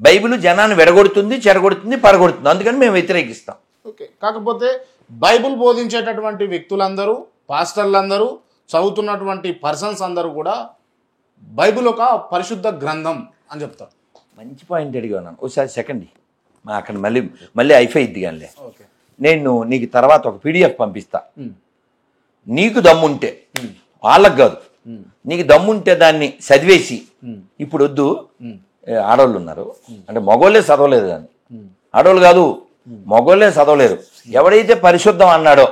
Bible జనాన్ని విడగొడుతుంది, చెడగొడుతుంది, పడగొడుతుంది. అందుకని మేము వ్యతిరేకిస్తాం. ఓకే. కాకపోతే బైబిల్ బోధించేటటువంటి వ్యక్తులందరూ, పాస్టర్లందరూ, చదువుతున్నటువంటి పర్సన్స్ అందరూ కూడా బైబిల్ ఒక పరిశుద్ధ గ్రంథం అని చెప్తారు. మంచి పాయింట్ అడిగాను. ఒకసారి సెకండ్ అక్కడ మళ్ళీ అయిపోయిద్ది కానీ ఓకే. నేను నీకు తర్వాత ఒక PDF పంపిస్తా. నీకు దమ్ముంటే, వాళ్ళకు కాదు, నీకు దమ్ముంటే దాన్ని చదివేసి, ఇప్పుడు వద్దు, ఆడవాళ్ళు ఉన్నారు అంటే మగోళ్ళే చదవలేదు దాన్ని, ఆడవాళ్ళు కాదు మగోళ్ళే చదవలేరు. ఎవడైతే పరిశుద్ధం అన్నాడో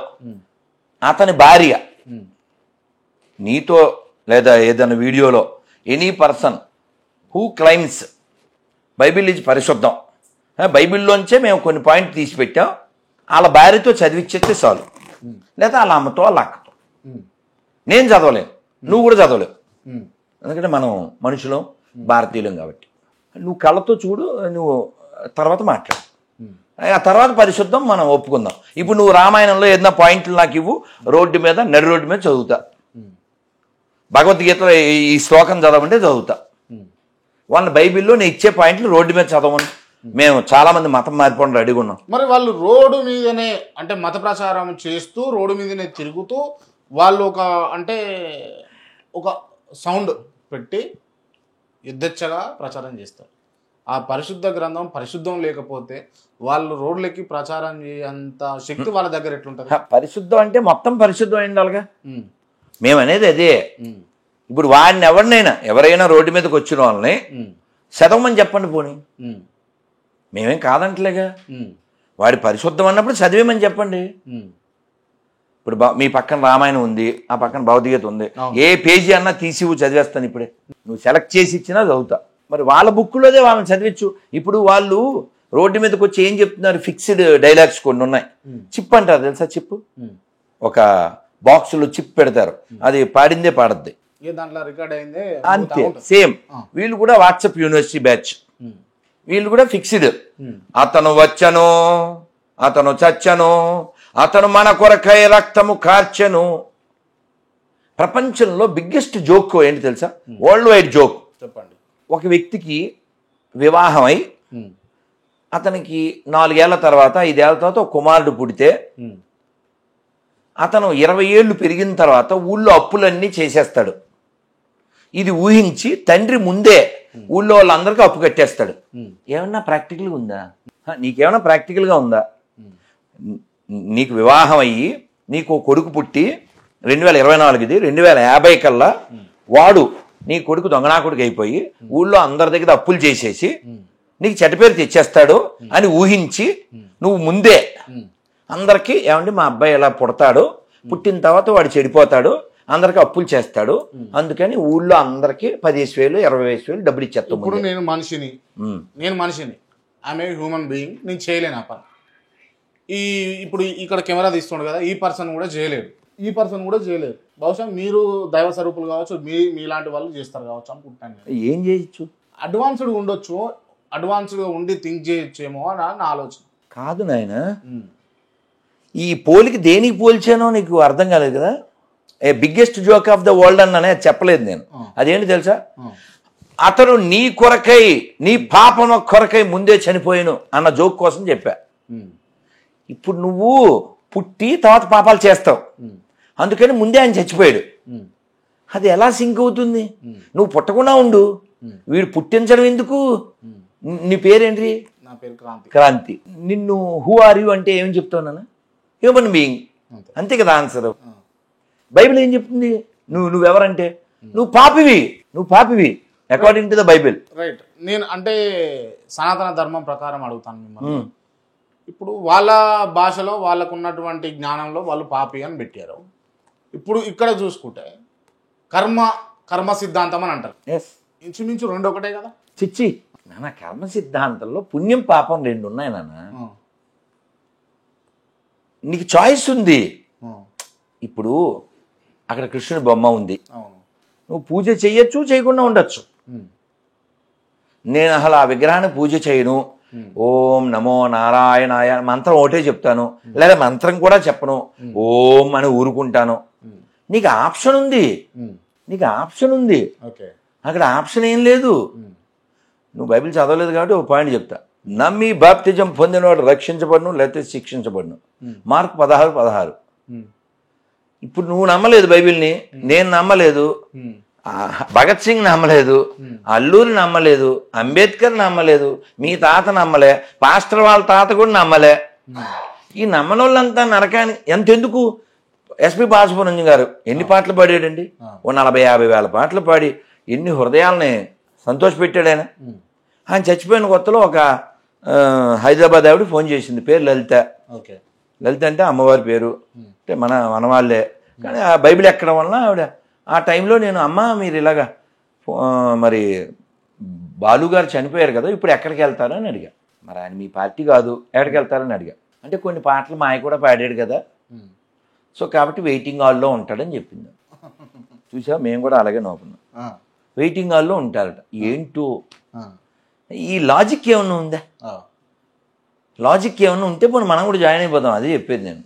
అతని భార్య నీతో లేదా ఏదైనా వీడియోలో any person who claims Bible is పరిశుద్ధం, బైబిల్లోంచే మేము కొన్ని పాయింట్ తీసి పెట్టాం, వాళ్ళ భార్యతో చదివిచ్చేస్తే చాలు, లేదా వాళ్ళ అమ్మతో వాళ్ళ అక్కతో. నేను చదవలేను, నువ్వు కూడా చదవలేవు, ఎందుకంటే మనం మనుషులం, భారతీయులం కాబట్టి. నువ్వు కళ్ళతో చూడు, నువ్వు తర్వాత మాట్లాడు, ఆ తర్వాత పరిశుద్ధం మనం ఒప్పుకుందాం. ఇప్పుడు నువ్వు రామాయణంలో ఏదైనా పాయింట్లు నాకు ఇవ్వు, రోడ్డు మీద నడి రోడ్డు మీద చదువుతా, భగవద్గీతలో ఈ శ్లోకం చదవమంటే చదువుతా. వాళ్ళ బైబిల్లో నేను ఇచ్చే పాయింట్లు రోడ్డు మీద చదవమని. మేము చాలా మంది మతం మారిపోవడం రెడీగా ఉన్నాం. మరి వాళ్ళు రోడ్డు మీదనే అంటే మత ప్రచారం చేస్తూ రోడ్డు మీదనే తిరుగుతూ వాళ్ళు ఒక సౌండ్ పెట్టి యుద్ధచ్చగా ప్రచారం చేస్తారు. ఆ పరిశుద్ధ గ్రంథం పరిశుద్ధం లేకపోతే వాళ్ళు రోడ్లకి ప్రచారం చేయంత శక్తి వాళ్ళ దగ్గర ఎట్లుంటుంది? పరిశుద్ధం అంటే మొత్తం పరిశుద్ధం అయి ఉండాలిగా. మేము అనేది అదే. ఇప్పుడు వాడిని ఎవరైనా రోడ్డు మీదకి వచ్చిన వాళ్ళని చదవమని చెప్పండి, పోనీ, మేమేం కాదంటలేగా. వాడి పరిశుద్ధం అన్నప్పుడు చదివేమని చెప్పండి. ఇప్పుడు మీ పక్కన రామాయణం ఉంది, ఆ పక్కన భగవద్గీత ఉంది, ఏ పేజీ అన్నా తీసి చదివేస్తాను ఇప్పుడే. నువ్వు సెలెక్ట్ చేసి ఇచ్చినా చదువుతా. మరి వాళ్ళ బుక్లోదే వాళ్ళని చదివించు. ఇప్పుడు వాళ్ళు రోడ్డు మీదకి వచ్చి ఏం చెప్తున్నారు, ఫిక్స్డ్ డైలాగ్స్ కొన్ని ఉన్నాయి. చిప్ అంటారు తెలుసా? చిప్ ఒక బాక్సులో చిప్ పెడతారు, అది పాడిందే పాడద్ది, దాంట్లో రికార్డ్ అయిందే అంతే. సేమ్ వీళ్ళు కూడా వాట్సాప్ యూనివర్సిటీ బ్యాచ్, వీళ్ళు కూడా ఫిక్స్డ్. అతను వచ్చను, అతను చచ్చను, అతను మన కొరకై రక్తము కార్చెను. ప్రపంచంలో బిగ్గెస్ట్ జోక్ ఏంటి తెలుసా? World wide joke. చెప్పండి. ఒక వ్యక్తికి వివాహమై అతనికి 4 ఏళ్ల తర్వాత 5 ఏళ్ల తర్వాత ఒక కుమారుడు పుడితే అతను 20 ఏళ్ళు పెరిగిన తర్వాత ఊళ్ళో అప్పులన్నీ చేసేస్తాడు. ఇది ఊహించి తండ్రి ముందే ఊళ్ళో వాళ్ళందరికీ అప్పు కట్టేస్తాడు. ఏమన్నా ప్రాక్టికల్గా ఉందా? నీకేమన్నా ప్రాక్టికల్గా ఉందా? నీకు వివాహం అయ్యి నీకు కొడుకు పుట్టి 2024 2050 కల్లా వాడు నీ కొడుకు దొంగనా కొడుకు అయిపోయి ఊళ్ళో అందరి దగ్గర అప్పులు చేసేసి నీకు చెడ్డపేరు తెచ్చేస్తాడు అని ఊహించి నువ్వు ముందే అందరికీ ఏమండి మా అబ్బాయి ఎలా పుడతాడు, పుట్టిన తర్వాత వాడు చెడిపోతాడు, అందరికి అప్పులు చేస్తాడు, అందుకని ఊళ్ళో అందరికి 10,000 20,000 డబ్బులు ఇచ్చేస్తాం. ఇప్పుడు నేను మనిషిని ఆమె హ్యూమన్ బీయింగ్, నేను చేయలేను ఆ పని. ఇప్పుడు ఇక్కడ కెమెరా తీస్తుండే కదా, ఈ పర్సన్ కూడా చేయలేడు, ఈ పర్సన్ కూడా చేయలేదు. బహుశా మీరు దైవ స్వరూపులు కావచ్చు, మీలాంటి వాళ్ళు చేస్తారు కావచ్చు అనుకుంటాను. ఏం చేయొచ్చు? అడ్వాన్స్డ్గా ఉండొచ్చు, అడ్వాన్స్డ్గా ఉండి థింక్ చేయొచ్చేమో అని నా ఆలోచన. కాదు నాయన, ఈ పోలికి దేనికి పోల్చానో నీకు అర్థం కాలేదు కదా. A biggest joke of the world అన్ననే చెప్పలేదు నేను. అదేంటి తెలుసా? అతను నీ కొరకై, నీ పాపం కొరకై ముందే చనిపోయాను అన్న జోక్ కోసం చెప్పా. ఇప్పుడు నువ్వు పుట్టి తర్వాత పాపాలు చేస్తావు, అందుకని ముందే ఆయన చచ్చిపోయాడు. అది ఎలా సింక్ అవుతుంది? నువ్వు పుట్టకుండా ఉండు, వీడు పుట్టించడం ఎందుకు? నీ పేరేంటి? నా పేరు క్రాంతి. నిన్ను హూ ఆర్ యూ అంటే ఏం చెప్తావు నాన్న? హ్యూమన్ బీయింగ్, అంతే కదా ఆన్సర్. బైబిల్ ఏం చెప్తుంది? నువ్వెవరంటే నువ్వు పాపివి according to the Bible. Right. నేను అంటే సనాతన ధర్మం ప్రకారం అడుగుతాను మిమ్మల్ని. ఇప్పుడు వాళ్ళ భాషలో వాళ్ళకు ఉన్నటువంటి జ్ఞానంలో వాళ్ళు పాపి అని పెట్టారు. ఇప్పుడు ఇక్కడ చూసుకుంటే కర్మ సిద్ధాంతం అని అంటారు. ఇంచుమించు 2 ఒకటే కదా. చిచ్చి నాన్న, కర్మ సిద్ధాంతంలో పుణ్యం పాపం 2 ఉన్నాయి నాన్న. నీకు చాయిస్ ఉంది. ఇప్పుడు అక్కడ కృష్ణుడి బొమ్మ ఉంది, నువ్వు పూజ చెయ్యొచ్చు, చేయకుండా ఉండొచ్చు. నేను అసలు ఆ విగ్రహాన్ని పూజ చేయను, ఓం నమో నారాయణాయ మంత్రం ఒకటే చెప్తాను, లేదా మంత్రం కూడా చెప్పను, ఓం అని ఊరుకుంటాను. నీకు ఆప్షన్ ఉంది, అక్కడ ఆప్షన్ ఏం లేదు. నువ్వు బైబిల్ చదవలేదు కాబట్టి ఒక పాయింట్ చెప్తా. నమ్మి బాప్తిజం పొందినవాడు రక్షించబడును లేకపోతే శిక్షించబడును. మార్క్ 16:16. ఇప్పుడు నువ్వు నమ్మలేదు బైబిల్ని, నేను నమ్మలేదు, భగత్ సింగ్ నమ్మలేదు, అల్లూరి నమ్మలేదు, అంబేద్కర్ నమ్మలేదు, మీ తాత నమ్మలే, పాస్టర్ వాళ్ళ తాత కూడా నమ్మలే. ఈ నమ్మని వాళ్ళంతా నరకానికి ఎంతెందుకు? ఎస్పి బాలసుబ్రహ్మణ్యం గారు ఎన్ని పాటలు పాడాడండి? ఓ 40-50 వేల పాటలు పాడి ఎన్ని హృదయాలని సంతోషపెట్టాడు ఆయన. ఆయన చచ్చిపోయిన కొత్తలో ఒక హైదరాబాద్ ఆవిడ ఫోన్ చేసింది, పేరు లలిత. లలిత అంటే అమ్మవారి పేరు, అంటే మన వాళ్ళే. కానీ ఆ బైబిల్ ఎక్కడం వలన ఆవిడ ఆ టైంలో నేను అమ్మ మీరు ఇలాగా మరి బాలుగారు చనిపోయారు కదా, ఇప్పుడు ఎక్కడికి వెళ్తారని అడిగా. మరి ఆయన మీ పార్టీ కాదు, ఎక్కడికి వెళ్తారని అడిగా. అంటే కొన్ని పాటలు మాయ కూడా పాడాడు కదా, సో కాబట్టి వెయిటింగ్ హాల్లో ఉంటాడని చెప్పింది. చూసా, మేము కూడా అలాగే నోకున్నాం, వెయిటింగ్ హాల్లో ఉంటారట. ఏంటో ఈ లాజిక్ ఏమన్నా ఉందా? లాజిక్ ఏమన్నా ఉంటే పోనీ మనం కూడా జాయిన్ అయిపోతాం, అదే చెప్పేది నేను.